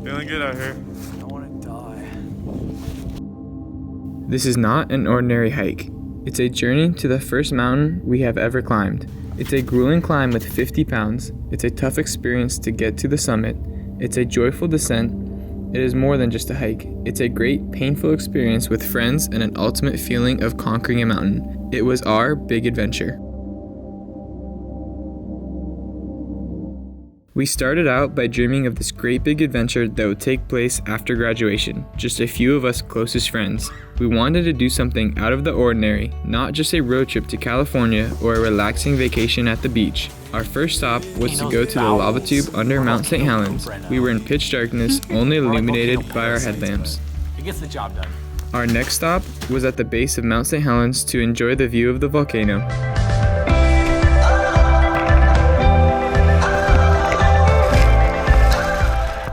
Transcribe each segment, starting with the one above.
Feeling good out here. I want to die. This is not an ordinary hike. It's a journey to the first mountain we have ever climbed. It's a grueling climb with 50 pounds. It's a tough experience to get to the summit. It's a joyful descent. It is more than just a hike. It's a great, painful experience with friends and an ultimate feeling of conquering a mountain. It was our big adventure. We started out by dreaming of this great big adventure that would take place after graduation, just a few of us closest friends. We wanted to do something out of the ordinary, not just a road trip to California or a relaxing vacation at the beach. Our first stop was to go to the lava tube under Mount St. Helens. We were in pitch darkness, only illuminated by our headlamps. It gets the job done. Our next stop was at the base of Mount St. Helens to enjoy the view of the volcano.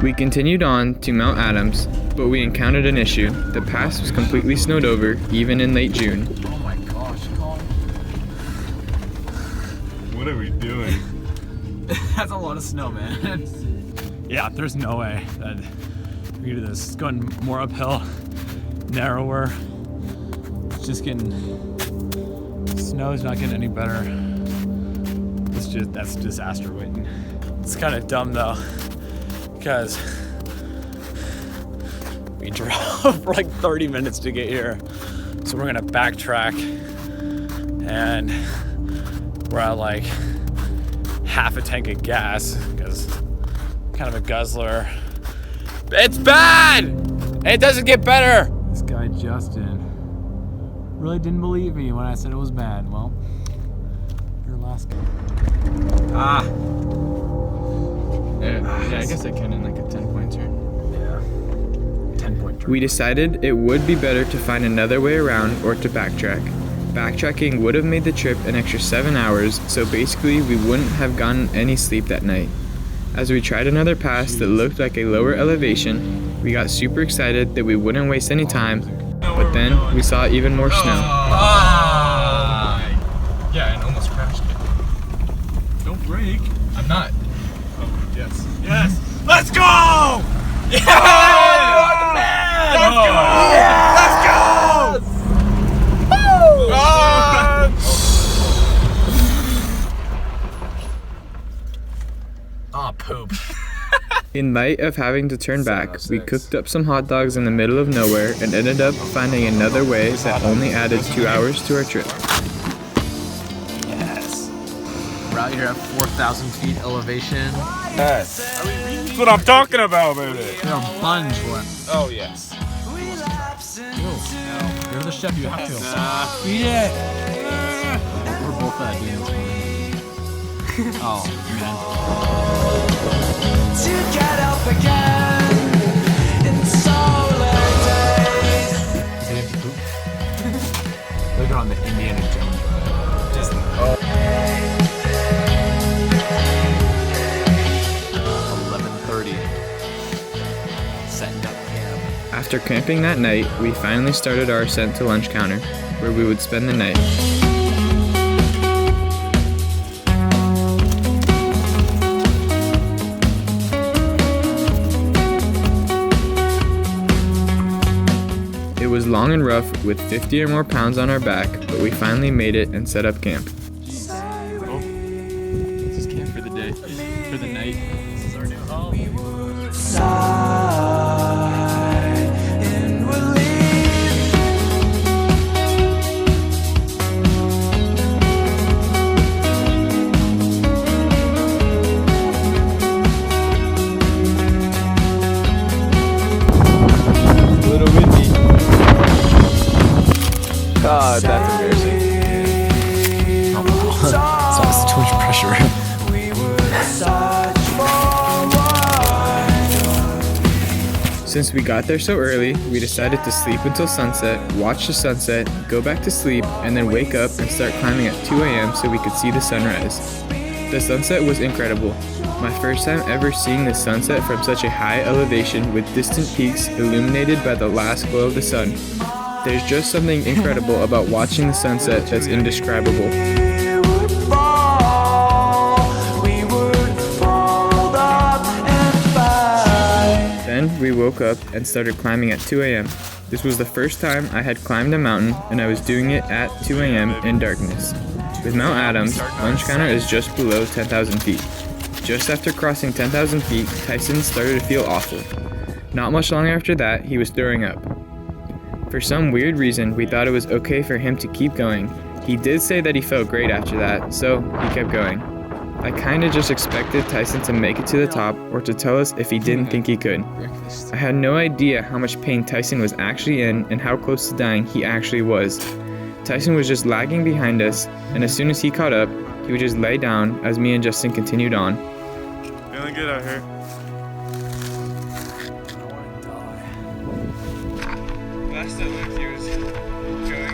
We continued on to Mount Adams, but we encountered an issue. The pass was completely snowed over, even in late June. Oh my gosh, Colin. What are we doing? That's a lot of snow, man. Yeah, there's no way that we can do this. It's going more uphill, narrower. It's just getting, snow's not getting any better. That's disaster waiting. It's kind of dumb though, because we drove for like 30 minutes to get here. So we're gonna backtrack, and we're at like half a tank of gas, because kind of a guzzler. It's bad! It doesn't get better! This guy Justin really didn't believe me when I said it was bad. Well, your last guy. Yeah, I guess I can in like a 10-point turn. Yeah. 10-point turn. We decided it would be better to find another way around or to backtrack. Backtracking would have made the trip an extra 7 hours, so basically we wouldn't have gotten any sleep that night. As we tried another pass that looked like a lower elevation, we got super excited that we wouldn't waste any time, but then we saw even more snow. Yeah, and almost crashed it. Don't break. I'm not. Oh, yes. Yes! Let's go! Yeah! Let's go! Yeah! Let's go! Woo! Oh, poop. In light of having to turn back, we cooked up some hot dogs in the middle of nowhere and ended up finding another way that only added 2 hours to our trip. Yes. We're out here at 4,000 feet elevation. Yes. That's what I'm talking about, baby. We're on plunge one. Oh, yes. You're the chef, you have to. Eat it! We're both doing this one. Oh, man. To get up again in solar days. Is it empty poop? Look on the Indiana Jones ride. Just 11:30. Setting up camp. After camping that night, we finally started our ascent to Lunch Counter, where we would spend the night. It was long and rough with 50 or more pounds on our back, but we finally made it and set up camp. This is camp for the day, for the night. This is our new home. God, that's embarrassing. Oh, wow. That's too much pressure. Since we got there so early, we decided to sleep until sunset, watch the sunset, go back to sleep, and then wake up and start climbing at 2 a.m. so we could see the sunrise. The sunset was incredible. My first time ever seeing the sunset from such a high elevation with distant peaks illuminated by the last glow of the sun. There's just something incredible about watching the sunset that's indescribable. Then Then we woke up and started climbing at 2 a.m. This was the first time I had climbed a mountain, and I was doing it at 2 a.m. in darkness. With Mount Adams, lunch counter is just below 10,000 feet. Just after crossing 10,000 feet, Tyson started to feel awful. Not much longer after that, he was throwing up. For some weird reason, we thought it was okay for him to keep going. He did say that he felt great after that, so he kept going. I kinda just expected Tyson to make it to the top or to tell us if he didn't think he could. I had no idea how much pain Tyson was actually in and how close to dying he actually was. Tyson was just lagging behind us, and as soon as he caught up, he would just lay down as me and Justin continued on. Feeling good out here. Last I looked, he was going,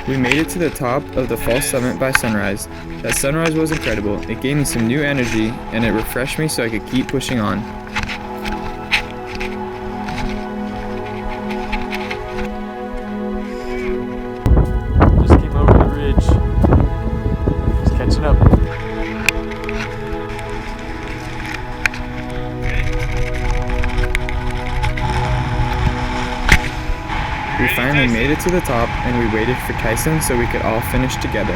We made it to the top of the false summit by sunrise. That sunrise was incredible. It gave me some new energy, and it refreshed me so I could keep pushing on. Just came over the ridge. Just catching up. We finally made it to the top, and we waited for Tyson so we could all finish together.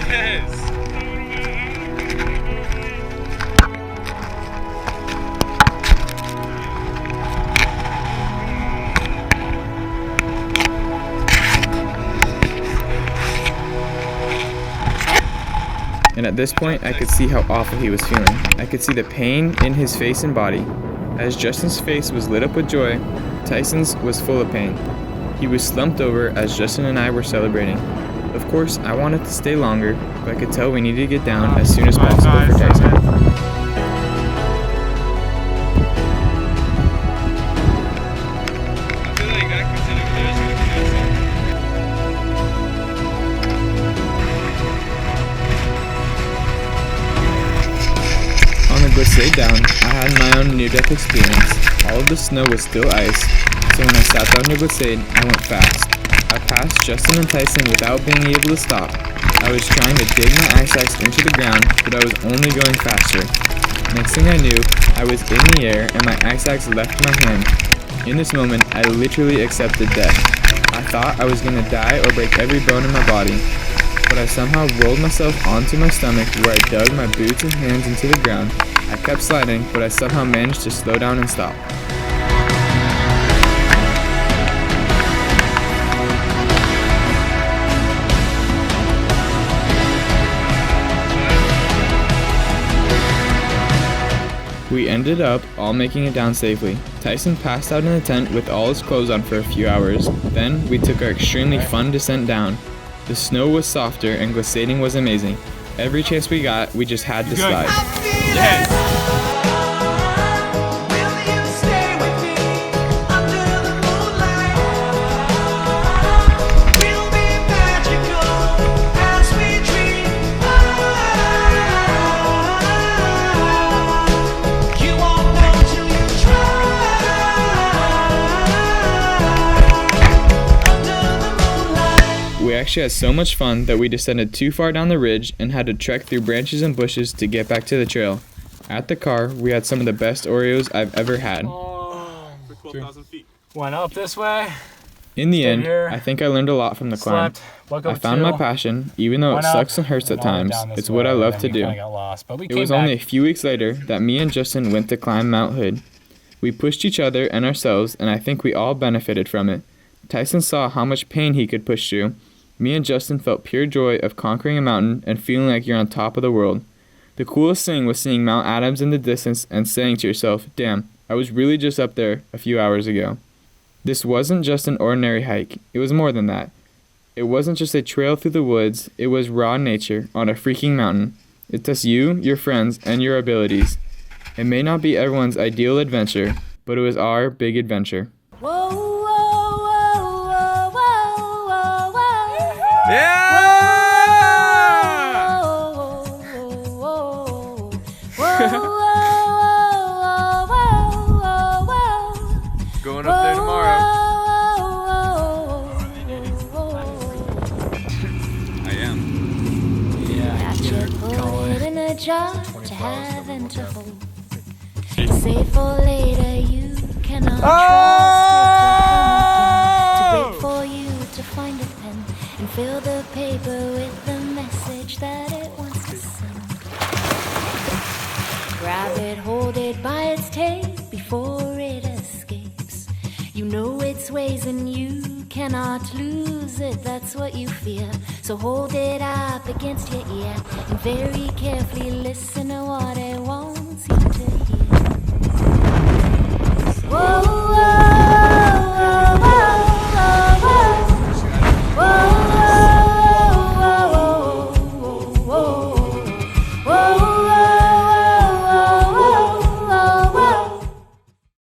yes. And at this point, I could see how awful he was feeling. I could see the pain in his face and body. As Justin's face was lit up with joy, Tyson's was full of pain. He was slumped over as Justin and I were celebrating. Of course, I wanted to stay longer, but I could tell we needed to get down as soon as possible for Tyson. Glissade down, I had my own near-death experience. All of the snow was still ice, so when I sat down to Glissade, I went fast. I passed Justin and Tyson without being able to stop. I was trying to dig my ice axe into the ground, but I was only going faster. Next thing I knew, I was in the air and my ice axe left my hand. In this moment, I literally accepted death. I thought I was gonna die or break every bone in my body, but I somehow rolled myself onto my stomach where I dug my boots and hands into the ground. I kept sliding, but I somehow managed to slow down and stop. We ended up all making it down safely. Tyson passed out in the tent with all his clothes on for a few hours. Then we took our extremely fun descent down. The snow was softer and glissading was amazing. Every chance we got, we just had to slide. Yes. Will you stay with me under the moonlight? We'll be magical as we dream. You won't know till you try. Under the moonlight. We actually had so much fun that we descended too far down the ridge and had to trek through branches and bushes to get back to the trail. At the car, we had some of the best Oreos I've ever had. For 12,000 feet. Went up this way. In the Stayed end, here, I think I learned a lot from the climb. Slept. Woke up I found my two, passion, even though it went up, sucks and hurts at and all went times. down this It's what I way, love and to then we do. kinda got lost, but we It came was back. only a few weeks later that me and Justin went to climb Mount Hood. We pushed each other and ourselves, and I think we all benefited from it. Tyson saw how much pain he could push through. Me and Justin felt pure joy of conquering a mountain and feeling like you're on top of the world. The coolest thing was seeing Mount Adams in the distance and saying to yourself, damn, I was really just up there a few hours ago. This wasn't just an ordinary hike, it was more than that. It wasn't just a trail through the woods, it was raw nature on a freaking mountain. It tests you, your friends, and your abilities. It may not be everyone's ideal adventure, but it was our big adventure. Whoa, whoa, whoa, whoa, whoa, whoa. Yeah! Going up there tomorrow. I am. here, Put Colin. it in a jar to have and to hold. Save for later, you cannot trust it to come again. To wait for you to find a pen and fill the paper with the message that it wants to send. Grab it, hold it by its tail before it escapes. You know its ways and you cannot lose it, that's what you fear. So hold it up against your ear and very carefully listen to what it wants